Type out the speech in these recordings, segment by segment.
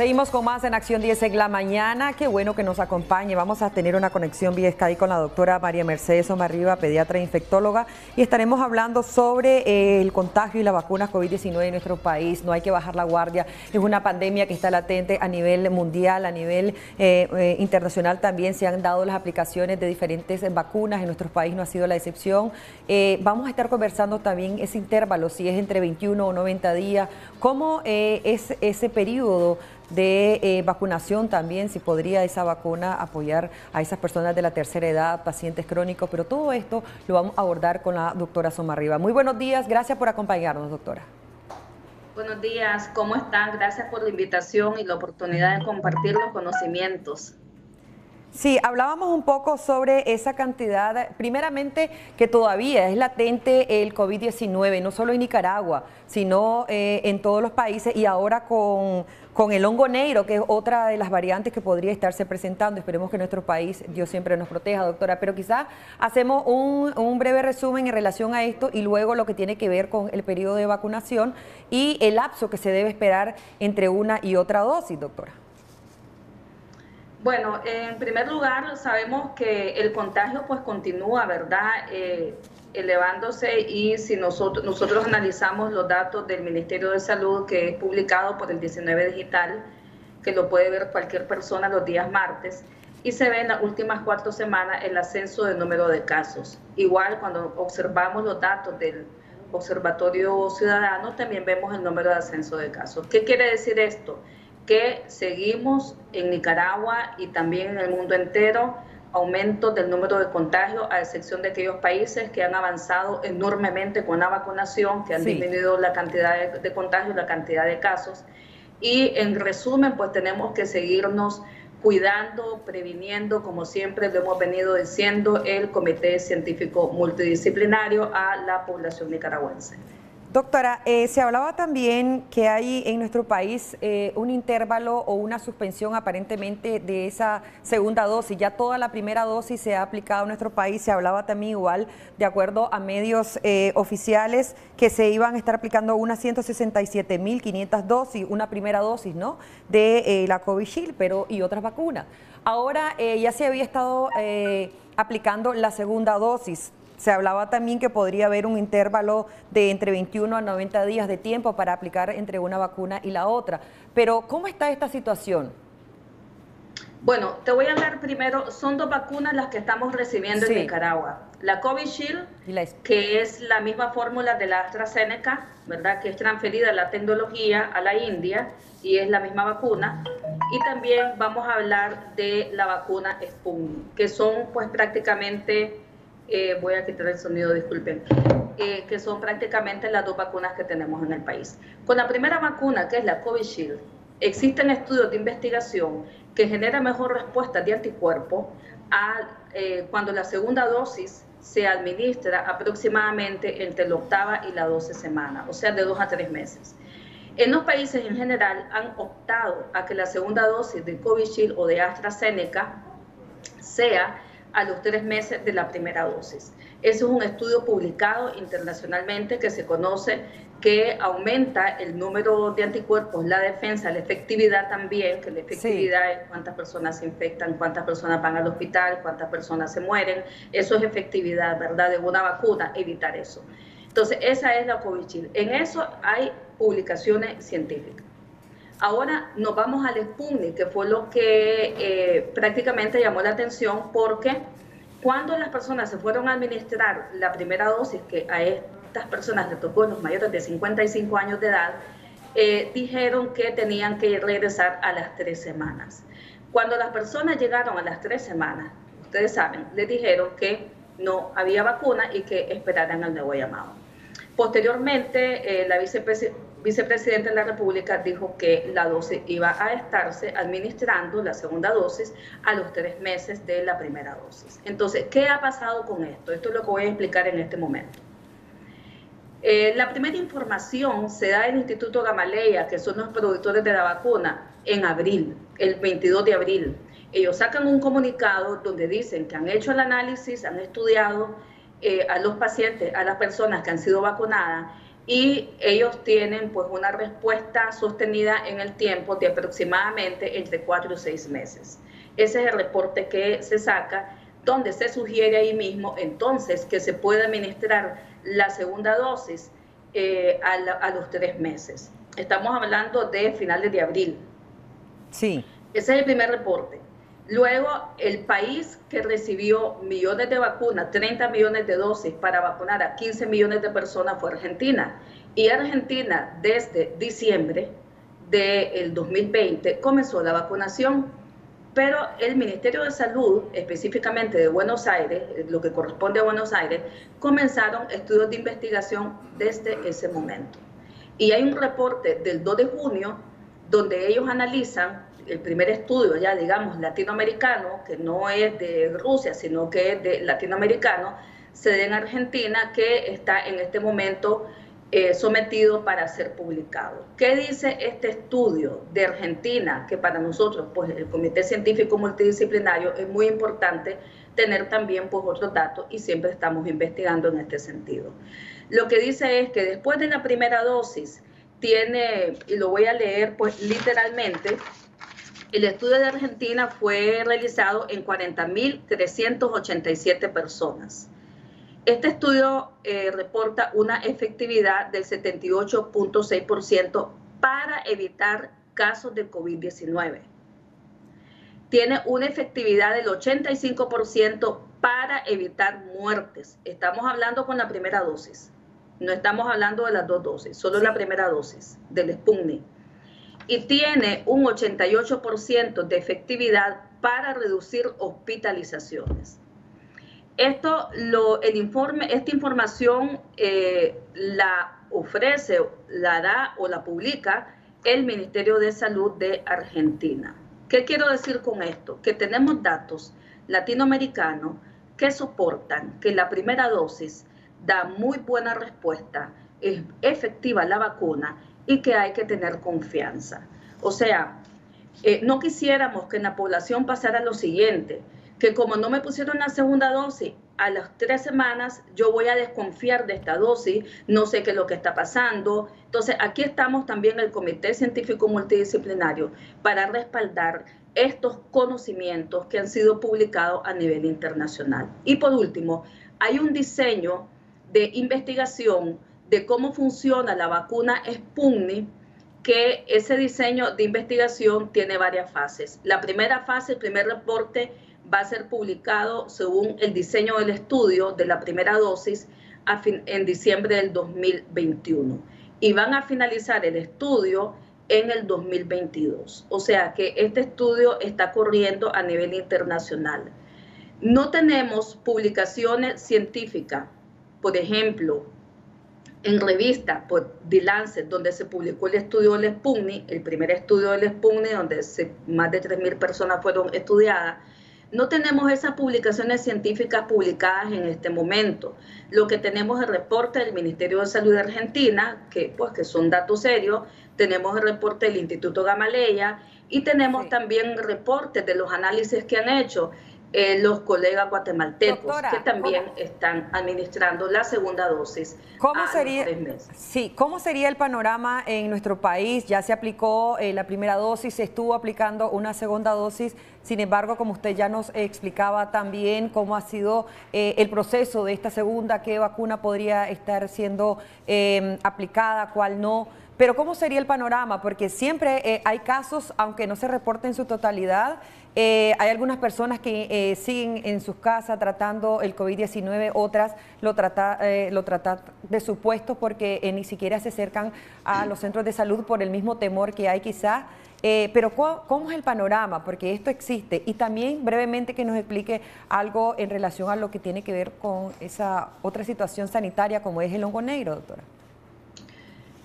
Seguimos con más en Acción 10 en la mañana. Qué bueno que nos acompañe. Vamos a tener una conexión vía Skype con la doctora María Mercedes Omarriba, pediatra e infectóloga, y estaremos hablando sobre el contagio y las vacunas COVID-19 en nuestro país. No hay que bajar la guardia. Es una pandemia que está latente a nivel mundial, a nivel internacional también. Se han dado las aplicaciones de diferentes vacunas. En nuestro país no ha sido la excepción. Vamos a estar conversando también ese intervalo, si es entre 21 o 90 días. ¿Cómo es ese periodo de vacunación también, si podría esa vacuna apoyar a esas personas de la tercera edad, pacientes crónicos? Pero todo esto lo vamos a abordar con la doctora Omarriba. Muy buenos días, gracias por acompañarnos, doctora. Buenos días, ¿cómo están? Gracias por la invitación y la oportunidad de compartir los conocimientos. Sí, hablábamos un poco sobre esa cantidad, primeramente que todavía es latente el COVID-19, no solo en Nicaragua, sino en todos los países, y ahora con el hongo negro, que es otra de las variantes que podría estarse presentando. Esperemos que nuestro país, Dios siempre nos proteja, doctora, pero quizás hacemos un breve resumen en relación a esto y luego lo que tiene que ver con el periodo de vacunación y el lapso que se debe esperar entre una y otra dosis, doctora. Bueno, en primer lugar, sabemos que el contagio pues continúa, ¿verdad?, elevándose, y si nosotros analizamos los datos del Ministerio de Salud, que es publicado por el 19 Digital, que lo puede ver cualquier persona los días martes, y se ve en las últimas 4 semanas el ascenso del número de casos. Igual cuando observamos los datos del Observatorio Ciudadano, también vemos el número de ascenso de casos. ¿Qué quiere decir esto? Que seguimos en Nicaragua y también en el mundo entero aumento del número de contagios, a excepción de aquellos países que han avanzado enormemente con la vacunación, que han disminuido la cantidad de contagios, la cantidad de casos. Y en resumen, pues tenemos que seguirnos cuidando, previniendo, como siempre lo hemos venido diciendo el Comité Científico Multidisciplinario, a la población nicaragüense. Doctora, se hablaba también que hay en nuestro país un intervalo o una suspensión aparentemente de esa segunda dosis. Ya toda la primera dosis se ha aplicado en nuestro país. Se hablaba también igual, de acuerdo a medios oficiales, que se iban a estar aplicando unas 167.500 dosis, una primera dosis, ¿no?, de la Covishield, pero y otras vacunas. Ahora ya se había estado aplicando la segunda dosis. Se hablaba también que podría haber un intervalo de entre 21 a 90 días de tiempo para aplicar entre una vacuna y la otra. Pero, ¿cómo está esta situación? Bueno, te voy a hablar primero, son 2 vacunas las que estamos recibiendo en Nicaragua. La Covishield, que es la misma fórmula de la AstraZeneca, ¿verdad?, que es transferida la tecnología a la India y es la misma vacuna. Y también vamos a hablar de la vacuna Sputnik, que son pues prácticamente... voy a quitar el sonido, disculpen, que son prácticamente las 2 vacunas que tenemos en el país. Con la primera vacuna, que es la Covishield, existen estudios de investigación que generan mejor respuesta de anticuerpos cuando la segunda dosis se administra aproximadamente entre la 8ª y la 12 semana, o sea, de 2 a 3 meses. En los países en general han optado a que la segunda dosis de Covishield o de AstraZeneca sea a los 3 meses de la primera dosis. Eso es un estudio publicado internacionalmente que se conoce, que aumenta el número de anticuerpos, la defensa, la efectividad también, que la efectividad es cuántas personas se infectan, cuántas personas van al hospital, cuántas personas se mueren. Eso es efectividad, ¿verdad?, de una vacuna, evitar eso. Entonces, esa es la Covishield. En eso hay publicaciones científicas. Ahora nos vamos al Sputnik, que fue lo que prácticamente llamó la atención, porque cuando las personas se fueron a administrar la primera dosis, que a estas personas les tocó, los mayores de 55 años de edad, dijeron que tenían que regresar a las 3 semanas. Cuando las personas llegaron a las 3 semanas, ustedes saben, les dijeron que no había vacuna y que esperaran el nuevo llamado. Posteriormente, la vicepresidenta de la República dijo que la dosis iba a estarse administrando, la segunda dosis, a los 3 meses de la primera dosis. Entonces, ¿qué ha pasado con esto? Esto es lo que voy a explicar en este momento. La primera información se da en el Instituto Gamaleya, que son los productores de la vacuna, en abril, el 22 de abril. Ellos sacan un comunicado donde dicen que han hecho el análisis, han estudiado a los pacientes, a las personas que han sido vacunadas, y ellos tienen pues una respuesta sostenida en el tiempo de aproximadamente entre 4 y 6 meses. Ese es el reporte que se saca, donde se sugiere ahí mismo entonces que se puede administrar la segunda dosis a los 3 meses. Estamos hablando de finales de abril. Sí. Ese es el primer reporte. Luego, el país que recibió millones de vacunas, 30 millones de dosis para vacunar a 15 millones de personas fue Argentina. Y Argentina, desde diciembre del 2020, comenzó la vacunación. Pero el Ministerio de Salud, específicamente de Buenos Aires, lo que corresponde a Buenos Aires, comenzaron estudios de investigación desde ese momento. Y hay un reporte del 2 de junio donde ellos analizan el primer estudio, ya digamos, latinoamericano, que no es de Rusia, sino que es de latinoamericano, se da en Argentina, que está en este momento sometido para ser publicado. ¿Qué dice este estudio de Argentina? Que para nosotros, pues el Comité Científico Multidisciplinario, es muy importante tener también pues otros datos y siempre estamos investigando en este sentido. Lo que dice es que después de la primera dosis tiene, y lo voy a leer pues literalmente, el estudio de Argentina fue realizado en 40.387 personas. Este estudio reporta una efectividad del 78.6% para evitar casos de COVID-19. Tiene una efectividad del 85% para evitar muertes. Estamos hablando con la primera dosis. No estamos hablando de las 2 dosis, solo la primera dosis del Sputnik. Y tiene un 88% de efectividad para reducir hospitalizaciones. Esta información la ofrece, la da o la publica el Ministerio de Salud de Argentina. ¿Qué quiero decir con esto? Que tenemos datos latinoamericanos que soportan que la primera dosis da muy buena respuesta, es efectiva la vacuna y que hay que tener confianza. O sea, no quisiéramos que en la población pasara lo siguiente, que como no me pusieron la segunda dosis, a las 3 semanas yo voy a desconfiar de esta dosis, no sé qué es lo que está pasando. Entonces, aquí estamos también el Comité Científico Multidisciplinario para respaldar estos conocimientos que han sido publicados a nivel internacional. Y por último, hay un diseño de investigación de cómo funciona la vacuna Sputnik, que ese diseño de investigación tiene varias fases. La primera fase, el primer reporte, va a ser publicado según el diseño del estudio de la primera dosis en diciembre del 2021. Y van a finalizar el estudio en el 2022. O sea que este estudio está corriendo a nivel internacional. No tenemos publicaciones científicas, por ejemplo, en revista por The Lancet, donde se publicó el estudio del Sputnik, el primer estudio del Sputnik, donde más de 3.000 personas fueron estudiadas. No tenemos esas publicaciones científicas publicadas en este momento. Lo que tenemos es el reporte del Ministerio de Salud de Argentina, que son datos serios. Tenemos el reporte del Instituto Gamaleya y tenemos también reportes de los análisis que han hecho los colegas guatemaltecos, doctora, que también están administrando la segunda dosis. ¿Cómo sería, 3 meses? Sí, ¿cómo sería el panorama en nuestro país? Ya se aplicó la primera dosis, se estuvo aplicando una segunda dosis. Sin embargo, como usted ya nos explicaba también cómo ha sido el proceso de esta segunda, qué vacuna podría estar siendo aplicada, cuál no. Pero ¿cómo sería el panorama? Porque siempre hay casos, aunque no se reporten en su totalidad, hay algunas personas que siguen en sus casas tratando el COVID-19, otras lo tratan de supuesto porque ni siquiera se acercan a los centros de salud por el mismo temor que hay quizá. Pero ¿cómo es el panorama? Porque esto existe. Y también brevemente que nos explique algo en relación a lo que tiene que ver con esa otra situación sanitaria como es el hongo negro, doctora.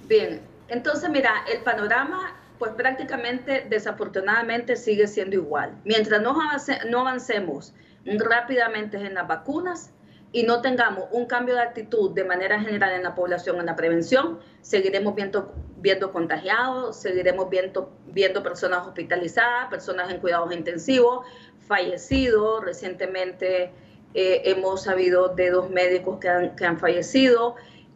Bien, entonces mira, el panorama pues prácticamente desafortunadamente sigue siendo igual. Mientras no avancemos rápidamente en las vacunas y no tengamos un cambio de actitud de manera general en la población, en la prevención, seguiremos viendo contagiados, seguiremos viendo personas hospitalizadas, personas en cuidados intensivos, fallecidos. Recientemente hemos sabido de 2 médicos que han fallecido.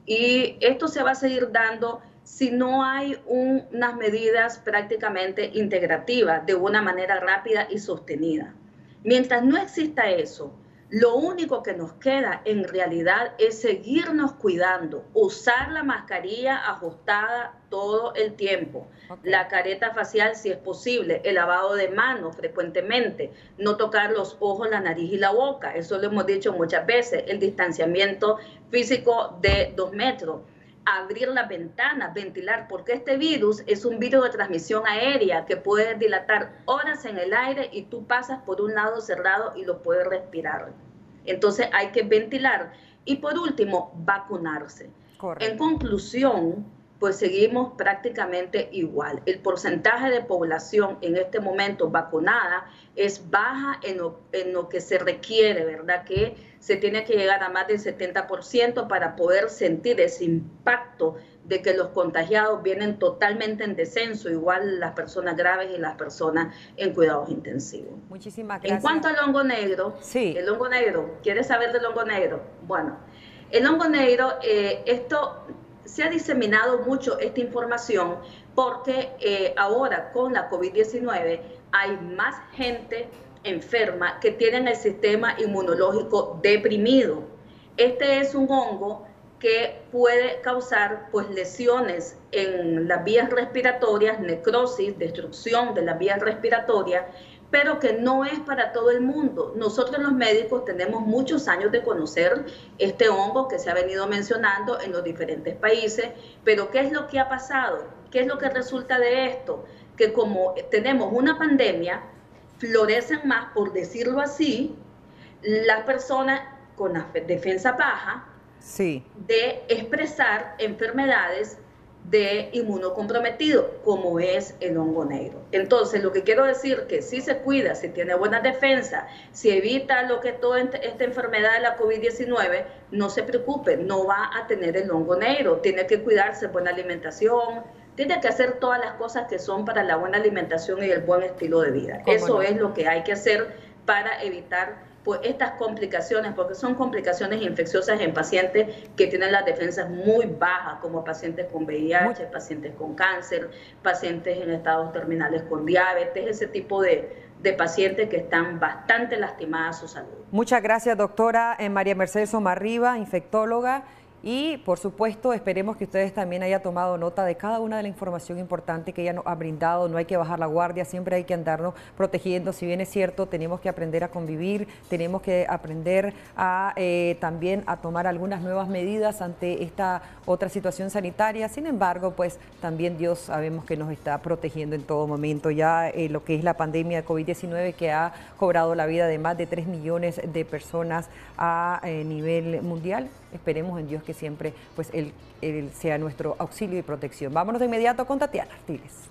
Y esto se va a seguir dando si no hay unas medidas prácticamente integrativas de una manera rápida y sostenida. Mientras no exista eso, lo único que nos queda en realidad es seguirnos cuidando, usar la mascarilla ajustada todo el tiempo, la careta facial si es posible, el lavado de manos frecuentemente, no tocar los ojos, la nariz y la boca, eso lo hemos dicho muchas veces, el distanciamiento físico de 2 metros. Abrir las ventanas, ventilar, porque este virus es un virus de transmisión aérea que puede dilatar horas en el aire y tú pasas por un lado cerrado y lo puedes respirar. Entonces hay que ventilar. Y por último, vacunarse. Correcto. En conclusión, pues seguimos prácticamente igual. El porcentaje de población en este momento vacunada es baja en lo que se requiere, ¿verdad? Que se tiene que llegar a más del 70% para poder sentir ese impacto de que los contagiados vienen totalmente en descenso, igual las personas graves y las personas en cuidados intensivos. Muchísimas gracias. En cuanto al hongo negro, sí. El hongo negro, ¿quieres saber del hongo negro? Bueno, el hongo negro, se ha diseminado mucho esta información porque ahora con la COVID-19 hay más gente enferma que tienen el sistema inmunológico deprimido. Este es un hongo que puede causar pues lesiones en las vías respiratorias, necrosis, destrucción de las vías respiratorias, pero que no es para todo el mundo. Nosotros los médicos tenemos muchos años de conocer este hongo que se ha venido mencionando en los diferentes países, pero ¿qué es lo que ha pasado? ¿Qué es lo que resulta de esto? Que como tenemos una pandemia, florecen más, por decirlo así, las personas con la defensa baja, sí, de expresar enfermedades de inmunocomprometido, como es el hongo negro. Entonces, lo que quiero decir que si se cuida, si tiene buena defensa, si evita lo que toda esta enfermedad de la COVID-19, no se preocupe, no va a tener el hongo negro. Tiene que cuidarse, buena alimentación, tiene que hacer todas las cosas que son para la buena alimentación y el buen estilo de vida. Eso es lo que hay que hacer para evitar pues estas complicaciones, porque son complicaciones infecciosas en pacientes que tienen las defensas muy bajas, como pacientes con VIH, pacientes con cáncer, pacientes en estados terminales con diabetes, ese tipo de pacientes que están bastante lastimadas su salud. Muchas gracias, doctora María Mercedes Somarriba, infectóloga. Y, por supuesto, esperemos que ustedes también hayan tomado nota de cada una de la información importante que ella nos ha brindado. No hay que bajar la guardia, siempre hay que andarnos protegiendo. Si bien es cierto, tenemos que aprender a convivir, tenemos que aprender a también a tomar algunas nuevas medidas ante esta otra situación sanitaria. Sin embargo, pues también Dios sabemos que nos está protegiendo en todo momento. Ya lo que es la pandemia de COVID-19 que ha cobrado la vida de más de 3 millones de personas a nivel mundial. Esperemos en Dios que siempre pues él sea nuestro auxilio y protección. Vámonos de inmediato con Tatiana Artiles.